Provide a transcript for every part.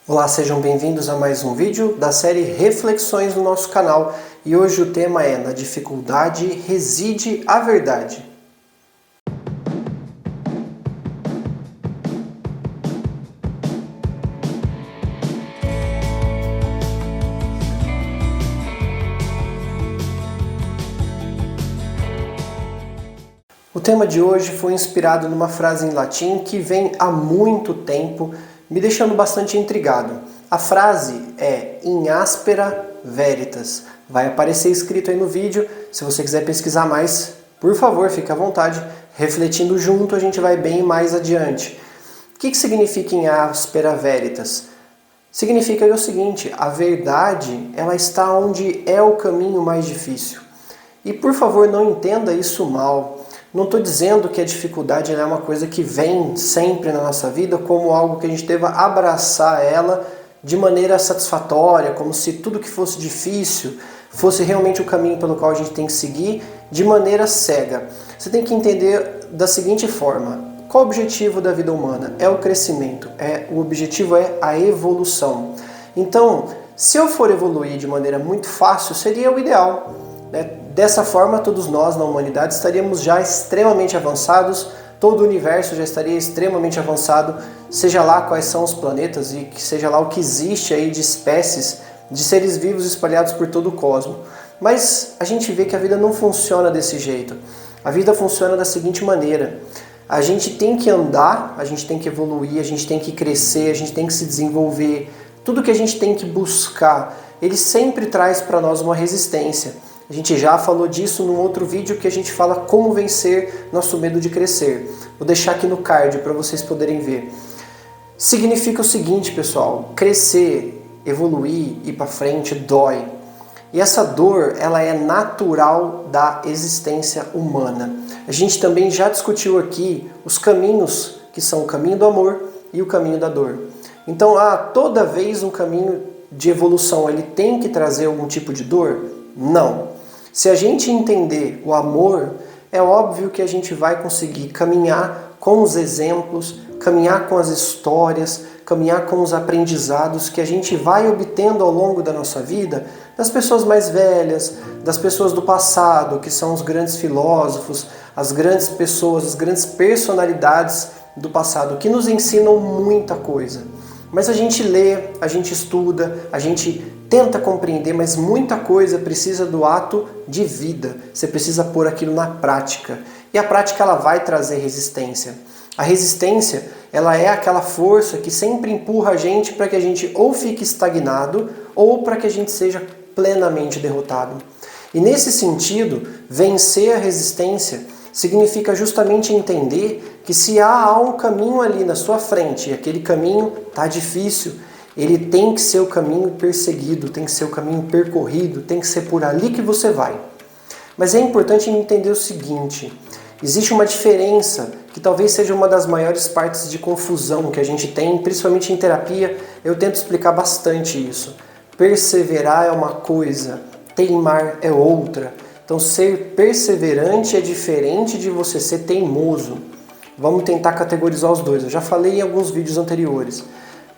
Olá, sejam bem-vindos a mais um vídeo da série Reflexões no nosso canal. E hoje o tema é: na dificuldade reside a verdade. O tema de hoje foi inspirado numa frase em latim que vem há muito tempo, me deixando bastante intrigado. A frase é in aspera veritas. Vai aparecer escrito aí no vídeo. Se você quiser pesquisar mais, por favor, fique à vontade. Refletindo junto, a gente vai bem mais adiante. O que significa in aspera veritas? Significa o seguinte: a verdade ela está onde é o caminho mais difícil. E por favor, não entenda isso mal. Não estou dizendo que a dificuldade é uma coisa que vem sempre na nossa vida como algo que a gente deva abraçar ela de maneira satisfatória, como se tudo que fosse difícil fosse realmente o caminho pelo qual a gente tem que seguir de maneira cega. Você tem que entender da seguinte forma: qual o objetivo da vida humana? É o crescimento, o objetivo é a evolução. Então, se eu for evoluir de maneira muito fácil, seria o ideal. Dessa forma, todos nós na humanidade estaríamos já extremamente avançados, todo o universo já estaria extremamente avançado, seja lá quais são os planetas e seja lá o que existe aí de espécies, de seres vivos espalhados por todo o cosmos. Mas a gente vê que a vida não funciona desse jeito. A vida funciona da seguinte maneira: a gente tem que andar, a gente tem que evoluir, a gente tem que crescer, a gente tem que se desenvolver. Tudo que a gente tem que buscar, ele sempre traz para nós uma resistência. A gente já falou disso num outro vídeo que a gente fala como vencer nosso medo de crescer. Vou deixar aqui no card para vocês poderem ver. Significa o seguinte, pessoal: crescer, evoluir, ir para frente dói. E essa dor, ela é natural da existência humana. A gente também já discutiu aqui os caminhos, que são o caminho do amor e o caminho da dor. Então, toda vez um caminho de evolução, ele tem que trazer algum tipo de dor? Não. Se a gente entender o amor, é óbvio que a gente vai conseguir caminhar com os exemplos, caminhar com as histórias, caminhar com os aprendizados que a gente vai obtendo ao longo da nossa vida, das pessoas mais velhas, das pessoas do passado, que são os grandes filósofos, as grandes pessoas, as grandes personalidades do passado, que nos ensinam muita coisa. Mas a gente lê, a gente estuda, a gente tenta compreender, mas muita coisa precisa do ato de vida. Você precisa pôr aquilo na prática. E a prática ela vai trazer resistência. A resistência ela é aquela força que sempre empurra a gente para que a gente ou fique estagnado ou para que a gente seja plenamente derrotado. E nesse sentido, vencer a resistência significa justamente entender que se há um caminho ali na sua frente e aquele caminho está difícil, ele tem que ser o caminho perseguido, tem que ser o caminho percorrido, tem que ser por ali que você vai. Mas é importante entender o seguinte: existe uma diferença que talvez seja uma das maiores partes de confusão que a gente tem, principalmente em terapia. Eu tento explicar bastante isso. Perseverar é uma coisa, teimar é outra. Então ser perseverante é diferente de você ser teimoso. Vamos tentar categorizar os dois. Eu já falei em alguns vídeos anteriores.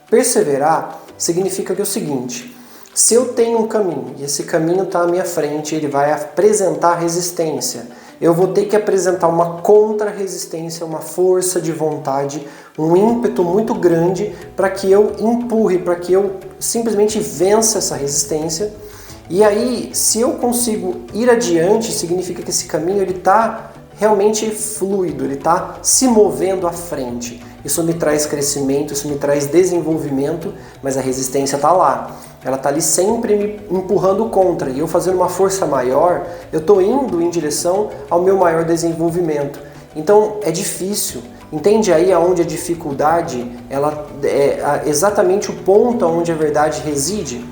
Perseverar significa que é o seguinte: se eu tenho um caminho e esse caminho está à minha frente, ele vai apresentar resistência. Eu vou ter que apresentar uma contra-resistência, uma força de vontade, um ímpeto muito grande para que eu empurre, para que eu simplesmente vença essa resistência. E aí, se eu consigo ir adiante, significa que esse caminho está realmente fluido, ele está se movendo à frente. Isso me traz crescimento, isso me traz desenvolvimento, mas a resistência está lá. Ela está ali sempre me empurrando contra. E eu fazendo uma força maior, eu estou indo em direção ao meu maior desenvolvimento. Então é difícil. Entende aí aonde a dificuldade ela é exatamente o ponto onde a verdade reside?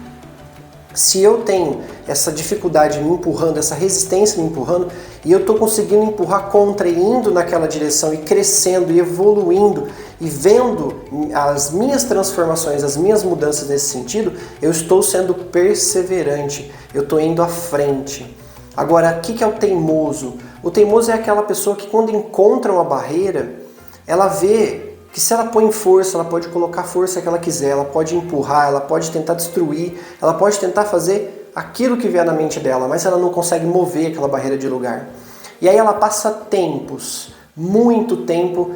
Se eu tenho essa dificuldade me empurrando, essa resistência me empurrando, e eu estou conseguindo empurrar contra e indo naquela direção e crescendo e evoluindo e vendo as minhas transformações, as minhas mudanças nesse sentido, eu estou sendo perseverante, eu estou indo à frente. Agora, o que é o teimoso? O teimoso é aquela pessoa que quando encontra uma barreira, ela vê que se ela põe força, ela pode colocar a força que ela quiser, ela pode empurrar, ela pode tentar destruir, ela pode tentar fazer aquilo que vier na mente dela, mas ela não consegue mover aquela barreira de lugar. E aí ela passa tempos, muito tempo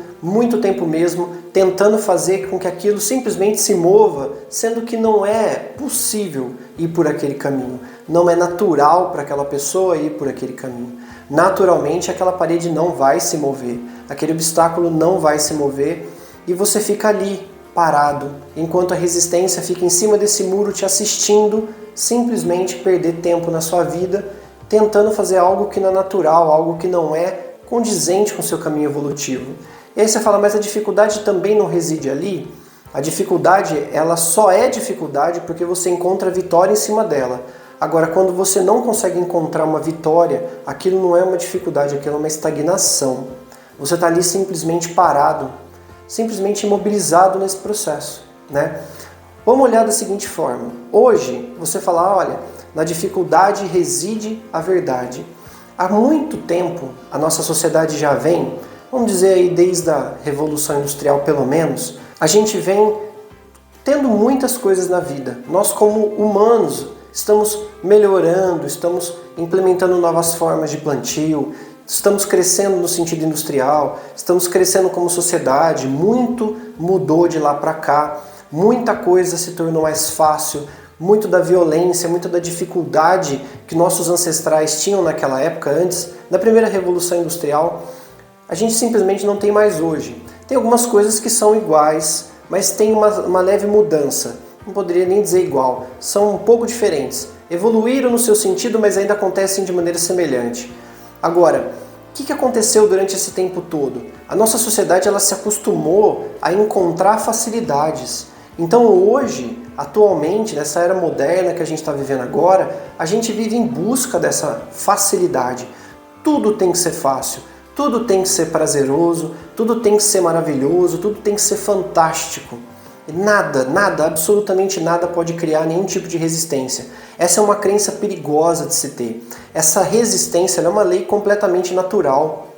mesmo, tentando fazer com que aquilo simplesmente se mova, sendo que não é possível ir por aquele caminho. Não é natural para aquela pessoa ir por aquele caminho. Naturalmente aquela parede não vai se mover, aquele obstáculo não vai se mover e você fica ali, parado, enquanto a resistência fica em cima desse muro te assistindo, simplesmente perder tempo na sua vida, tentando fazer algo que não é natural, algo que não é condizente com o seu caminho evolutivo. E aí você fala, mas a dificuldade também não reside ali? A dificuldade, ela só é dificuldade porque você encontra vitória em cima dela. Agora, quando você não consegue encontrar uma vitória, aquilo não é uma dificuldade, aquilo é uma estagnação. Você está ali simplesmente parado, simplesmente imobilizado nesse processo, né? Vamos olhar da seguinte forma. Hoje, você fala, olha, na dificuldade reside a verdade. Há muito tempo, a nossa sociedade já vem, vamos dizer aí desde a Revolução Industrial pelo menos, a gente vem tendo muitas coisas na vida. Nós como humanos estamos melhorando, estamos implementando novas formas de plantio, estamos crescendo no sentido industrial, estamos crescendo como sociedade, muito mudou de lá para cá, muita coisa se tornou mais fácil, muito da violência, muito da dificuldade que nossos ancestrais tinham naquela época, antes da primeira Revolução Industrial, a gente simplesmente não tem mais hoje. Tem algumas coisas que são iguais, mas tem uma leve mudança. Não poderia nem dizer igual, são um pouco diferentes. Evoluíram no seu sentido, mas ainda acontecem de maneira semelhante. Agora, o que aconteceu durante esse tempo todo? A nossa sociedade ela se acostumou a encontrar facilidades. Então hoje, atualmente, nessa era moderna que a gente está vivendo agora, a gente vive em busca dessa facilidade. Tudo tem que ser fácil, tudo tem que ser prazeroso, tudo tem que ser maravilhoso, tudo tem que ser fantástico. Nada, absolutamente nada pode criar nenhum tipo de resistência. Essa é uma crença perigosa de se ter. Essa resistência é uma lei completamente natural.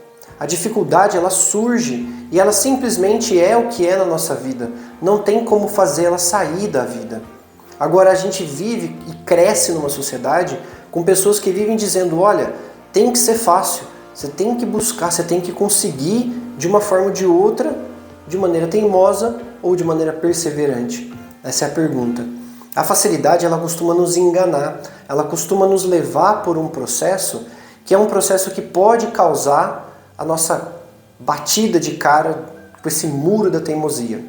A dificuldade ela surge e ela simplesmente é o que é na nossa vida. Não tem como fazer ela sair da vida. Agora a gente vive e cresce numa sociedade com pessoas que vivem dizendo, olha, tem que ser fácil, você tem que buscar, você tem que conseguir de uma forma ou de outra, de maneira teimosa ou de maneira perseverante. Essa é a pergunta. A facilidade ela costuma nos enganar, ela costuma nos levar por um processo que é um processo que pode causar a nossa batida de cara com esse muro da teimosia.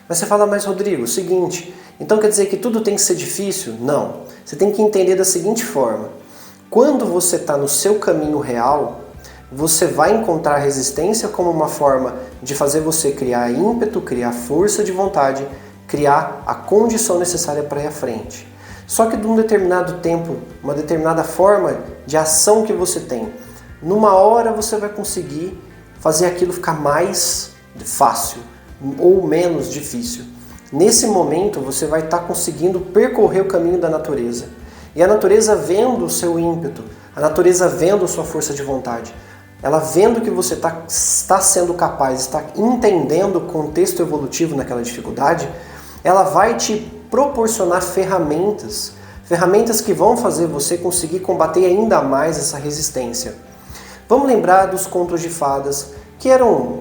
Mas você fala, mas Rodrigo, o seguinte, então quer dizer que tudo tem que ser difícil? Não. Você tem que entender da seguinte forma. Quando você está no seu caminho real, você vai encontrar resistência como uma forma de fazer você criar ímpeto, criar força de vontade, criar a condição necessária para ir à frente. Só que de um determinado tempo, uma determinada forma de ação que você tem, numa hora você vai conseguir fazer aquilo ficar mais fácil ou menos difícil. Nesse momento você vai estar conseguindo percorrer o caminho da natureza. E a natureza vendo o seu ímpeto, a natureza vendo a sua força de vontade, ela vendo que você está sendo capaz, está entendendo o contexto evolutivo naquela dificuldade, ela vai te proporcionar ferramentas que vão fazer você conseguir combater ainda mais essa resistência. Vamos lembrar dos contos de fadas que eram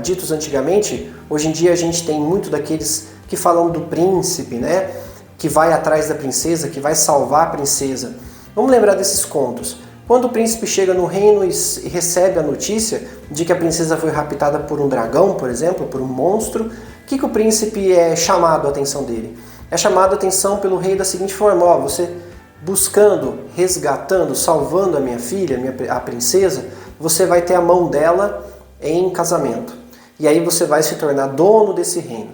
ditos antigamente. Hoje em dia a gente tem muito daqueles que falam do príncipe, né? Que vai atrás da princesa, que vai salvar a princesa. Vamos lembrar desses contos. Quando o príncipe chega no reino e recebe a notícia de que a princesa foi raptada por um dragão, por exemplo, por um monstro, o que o príncipe é chamado a atenção dele? É chamado a atenção pelo rei da seguinte forma, ó, você buscando, resgatando, salvando a minha filha, a princesa, você vai ter a mão dela em casamento. E aí você vai se tornar dono desse reino,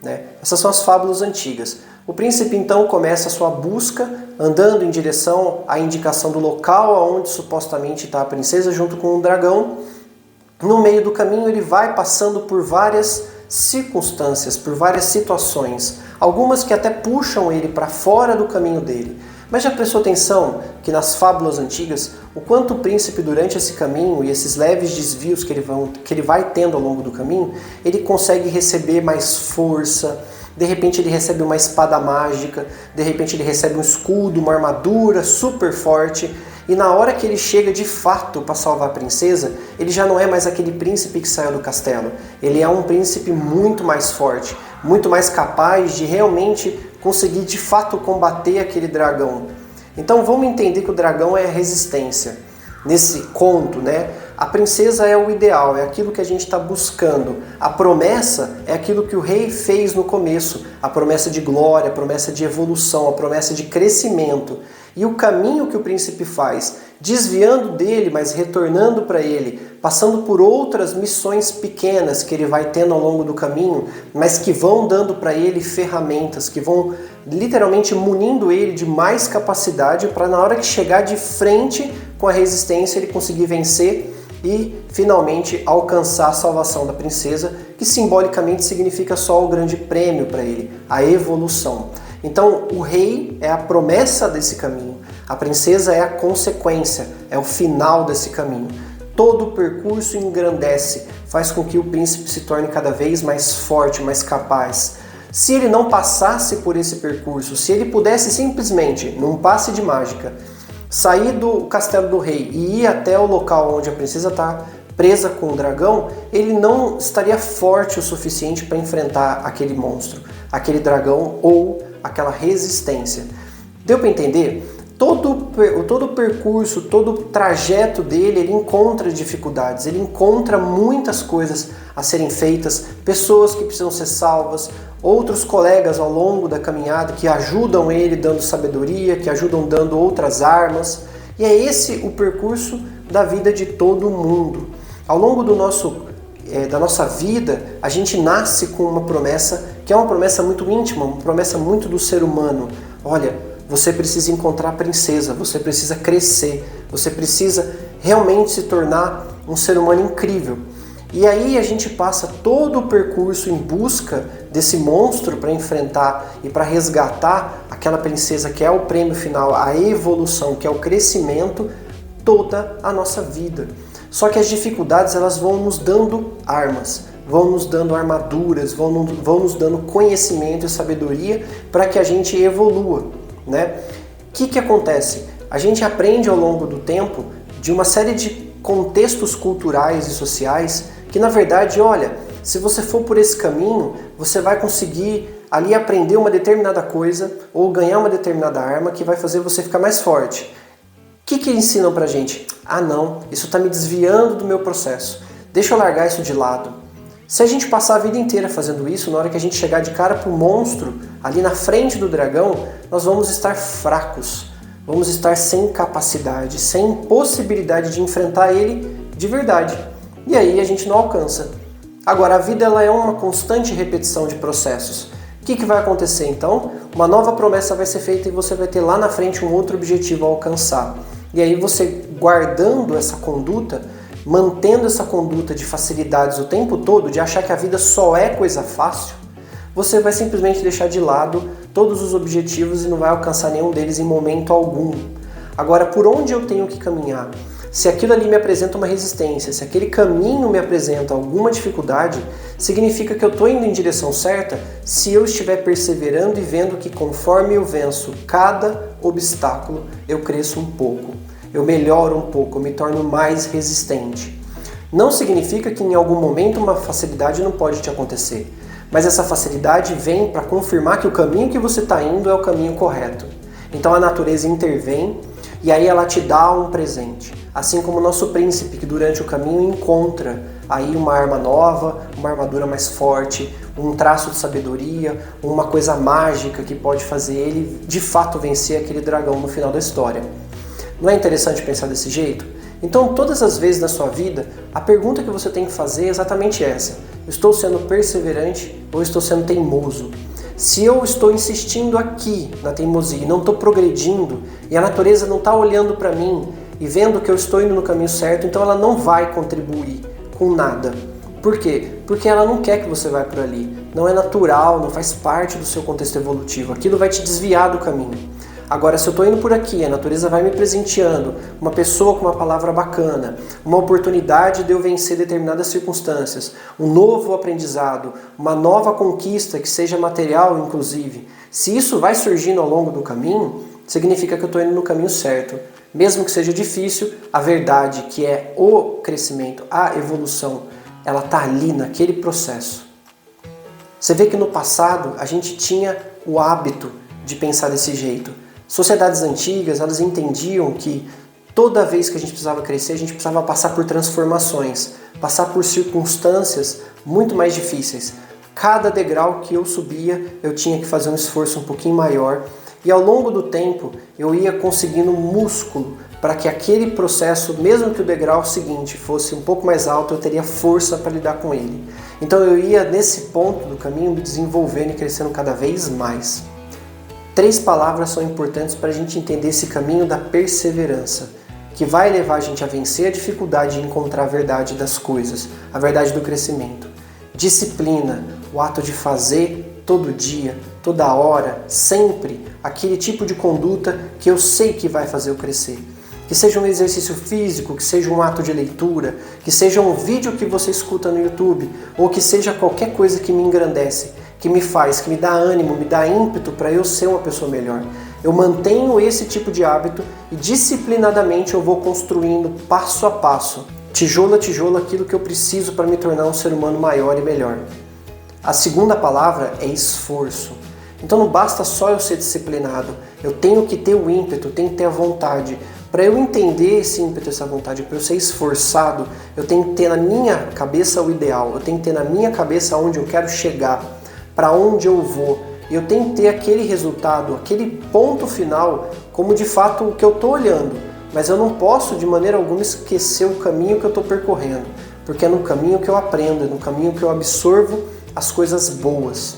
né? Essas são as fábulas antigas. O príncipe então começa a sua busca, andando em direção à indicação do local onde supostamente está a princesa junto com o dragão. No meio do caminho ele vai passando por várias circunstâncias, por várias situações, algumas que até puxam ele para fora do caminho dele, Mas já prestou atenção que nas fábulas antigas, o quanto o príncipe durante esse caminho e esses leves desvios que ele vai tendo ao longo do caminho, ele consegue receber mais força, de repente ele recebe uma espada mágica, de repente ele recebe um escudo, uma armadura super forte, e na hora que ele chega de fato para salvar a princesa, ele já não é mais aquele príncipe que saiu do castelo. Ele é um príncipe muito mais forte, muito mais capaz de realmente conseguir de fato combater aquele dragão. Então vamos entender que o dragão é a resistência. Nesse conto, né? A princesa é o ideal, é aquilo que a gente está buscando. A promessa é aquilo que o rei fez no começo, a promessa de glória, a promessa de evolução, a promessa de crescimento. E o caminho que o príncipe faz, desviando dele, mas retornando para ele, passando por outras missões pequenas que ele vai tendo ao longo do caminho, mas que vão dando para ele ferramentas, que vão literalmente munindo ele de mais capacidade para na hora que chegar de frente com a resistência ele conseguir vencer e finalmente alcançar a salvação da princesa, que simbolicamente significa só o grande prêmio para ele, a evolução. Então o rei é a promessa desse caminho, a princesa é a consequência, é o final desse caminho. Todo o percurso engrandece, faz com que o príncipe se torne cada vez mais forte, mais capaz. Se ele não passasse por esse percurso, se ele pudesse simplesmente, num passe de mágica, sair do castelo do rei e ir até o local onde a princesa está presa com o dragão, ele não estaria forte o suficiente para enfrentar aquele monstro, aquele dragão ou aquela resistência. Deu para entender? Todo o percurso, todo o trajeto dele, ele encontra dificuldades, ele encontra muitas coisas a serem feitas, pessoas que precisam ser salvas, outros colegas ao longo da caminhada que ajudam ele dando sabedoria, que ajudam dando outras armas. E é esse o percurso da vida de todo mundo. Ao longo da nossa vida, a gente nasce com uma promessa que é uma promessa muito íntima, uma promessa muito do ser humano. Olha, você precisa encontrar a princesa, você precisa crescer, você precisa realmente se tornar um ser humano incrível. E aí a gente passa todo o percurso em busca desse monstro para enfrentar e para resgatar aquela princesa que é o prêmio final, a evolução, que é o crescimento, toda a nossa vida. Só que as dificuldades elas vão nos dando armas, vão nos dando armaduras, vão nos dando conhecimento e sabedoria para que a gente evolua, né? O que acontece? A gente aprende ao longo do tempo de uma série de contextos culturais e sociais que, na verdade, olha, se você for por esse caminho, você vai conseguir ali aprender uma determinada coisa ou ganhar uma determinada arma que vai fazer você ficar mais forte. O que ensinam pra gente? Ah não, isso está me desviando do meu processo. Deixa eu largar isso de lado. Se a gente passar a vida inteira fazendo isso, na hora que a gente chegar de cara pro monstro, ali na frente do dragão, nós vamos estar fracos. Vamos estar sem capacidade, sem possibilidade de enfrentar ele de verdade. E aí a gente não alcança. Agora, a vida ela é uma constante repetição de processos. O que vai acontecer então? Uma nova promessa vai ser feita e você vai ter lá na frente um outro objetivo a alcançar. E aí você guardando essa conduta, mantendo essa conduta de facilidades o tempo todo, de achar que a vida só é coisa fácil, você vai simplesmente deixar de lado todos os objetivos e não vai alcançar nenhum deles em momento algum. Agora, por onde eu tenho que caminhar? Se aquilo ali me apresenta uma resistência, se aquele caminho me apresenta alguma dificuldade, significa que eu estou indo em direção certa se eu estiver perseverando e vendo que conforme eu venço cada obstáculo, eu cresço um pouco, eu melhoro um pouco, eu me torno mais resistente. Não significa que em algum momento uma facilidade não pode te acontecer, mas essa facilidade vem para confirmar que o caminho que você está indo é o caminho correto. Então a natureza intervém e aí ela te dá um presente. Assim como o nosso príncipe, que durante o caminho encontra aí uma arma nova, uma armadura mais forte, um traço de sabedoria, uma coisa mágica que pode fazer ele de fato vencer aquele dragão no final da história. Não é interessante pensar desse jeito? Então, todas as vezes na sua vida, a pergunta que você tem que fazer é exatamente essa. Estou sendo perseverante ou estou sendo teimoso? Se eu estou insistindo aqui na teimosia e não estou progredindo, e a natureza não está olhando para mim e vendo que eu estou indo no caminho certo, então ela não vai contribuir com nada. Por quê? Porque ela não quer que você vá por ali. Não é natural, não faz parte do seu contexto evolutivo. Aquilo vai te desviar do caminho. Agora, se eu estou indo por aqui, a natureza vai me presenteando, uma pessoa com uma palavra bacana, uma oportunidade de eu vencer determinadas circunstâncias, um novo aprendizado, uma nova conquista que seja material, inclusive. Se isso vai surgindo ao longo do caminho, significa que eu estou indo no caminho certo. Mesmo que seja difícil, a verdade, que é o crescimento, a evolução, ela está ali naquele processo. Você vê que no passado a gente tinha o hábito de pensar desse jeito. Sociedades antigas, elas entendiam que toda vez que a gente precisava crescer, a gente precisava passar por transformações, passar por circunstâncias muito mais difíceis. Cada degrau que eu subia, eu tinha que fazer um esforço um pouquinho maior. E ao longo do tempo, eu ia conseguindo músculo para que aquele processo, mesmo que o degrau seguinte fosse um pouco mais alto, eu teria força para lidar com ele. Então eu ia nesse ponto do caminho me desenvolvendo e crescendo cada vez mais. 3 palavras são importantes para a gente entender esse caminho da perseverança, que vai levar a gente a vencer a dificuldade de encontrar a verdade das coisas, a verdade do crescimento. Disciplina, o ato de fazer todo dia, toda hora, sempre, aquele tipo de conduta que eu sei que vai fazer eu crescer. Que seja um exercício físico, que seja um ato de leitura, que seja um vídeo que você escuta no YouTube, ou que seja qualquer coisa que me engrandece, que me faz, que me dá ânimo, me dá ímpeto para eu ser uma pessoa melhor. Eu mantenho esse tipo de hábito e disciplinadamente eu vou construindo passo a passo, tijolo a tijolo, aquilo que eu preciso para me tornar um ser humano maior e melhor. A segunda palavra é esforço. Então não basta só eu ser disciplinado, eu tenho que ter o ímpeto, eu tenho que ter a vontade. Para eu entender esse ímpeto, essa vontade, para eu ser esforçado, eu tenho que ter na minha cabeça o ideal, eu tenho que ter na minha cabeça onde eu quero chegar, para onde eu vou. Eu tenho que ter aquele resultado, aquele ponto final, como de fato o que eu estou olhando. Mas eu não posso de maneira alguma esquecer o caminho que eu estou percorrendo, porque é no caminho que eu aprendo, é no caminho que eu absorvo as coisas boas.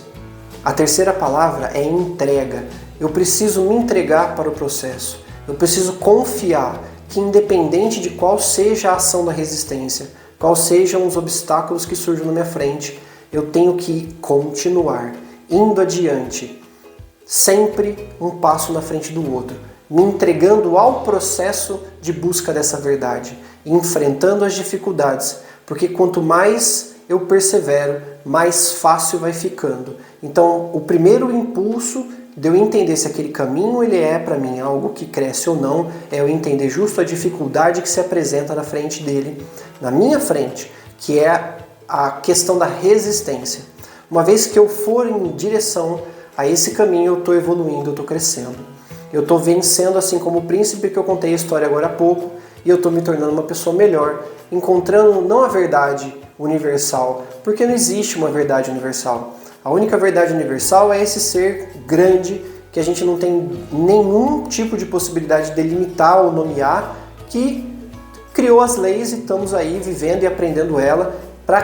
A terceira palavra é entrega. Eu preciso me entregar para o processo. Eu preciso confiar que independente de qual seja a ação da resistência, quais sejam os obstáculos que surjam na minha frente, eu tenho que continuar, indo adiante, sempre um passo na frente do outro, me entregando ao processo de busca dessa verdade, enfrentando as dificuldades, porque quanto mais eu persevero, mais fácil vai ficando. Então, o primeiro impulso de eu entender se aquele caminho ele é para mim algo que cresce ou não, é eu entender justo a dificuldade que se apresenta na frente dele, na minha frente, que é a questão da resistência. Uma vez que eu for em direção a esse caminho, eu estou evoluindo, eu estou crescendo. Eu estou vencendo, assim como o príncipe que eu contei a história agora há pouco, e eu estou me tornando uma pessoa melhor, encontrando não a verdade universal, porque não existe uma verdade universal. A única verdade universal é esse ser grande que a gente não tem nenhum tipo de possibilidade de delimitar ou nomear, que criou as leis e estamos aí vivendo e aprendendo ela para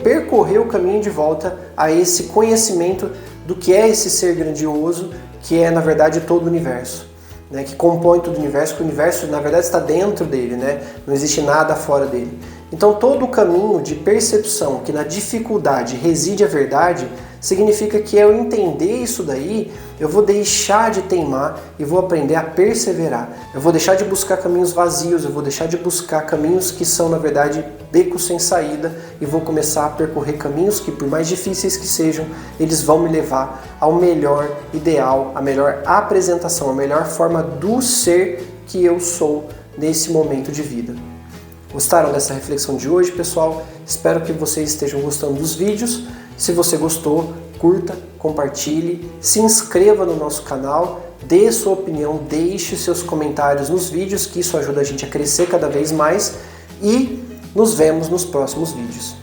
percorrer o caminho de volta a esse conhecimento do que é esse ser grandioso, que é na verdade todo o universo, né? Que compõe todo o universo, que o universo na verdade está dentro dele, né? Não existe nada fora dele. Então todo o caminho de percepção que na dificuldade reside a verdade, significa que ao entender isso daí, eu vou deixar de teimar e vou aprender a perseverar. Eu vou deixar de buscar caminhos vazios, eu vou deixar de buscar caminhos que são na verdade becos sem saída e vou começar a percorrer caminhos que, por mais difíceis que sejam, eles vão me levar ao melhor ideal, a melhor apresentação, a melhor forma do ser que eu sou nesse momento de vida. Gostaram dessa reflexão de hoje, pessoal? Espero que vocês estejam gostando dos vídeos. Se você gostou, curta, compartilhe, se inscreva no nosso canal, dê sua opinião, deixe seus comentários nos vídeos, que isso ajuda a gente a crescer cada vez mais, e nos vemos nos próximos vídeos.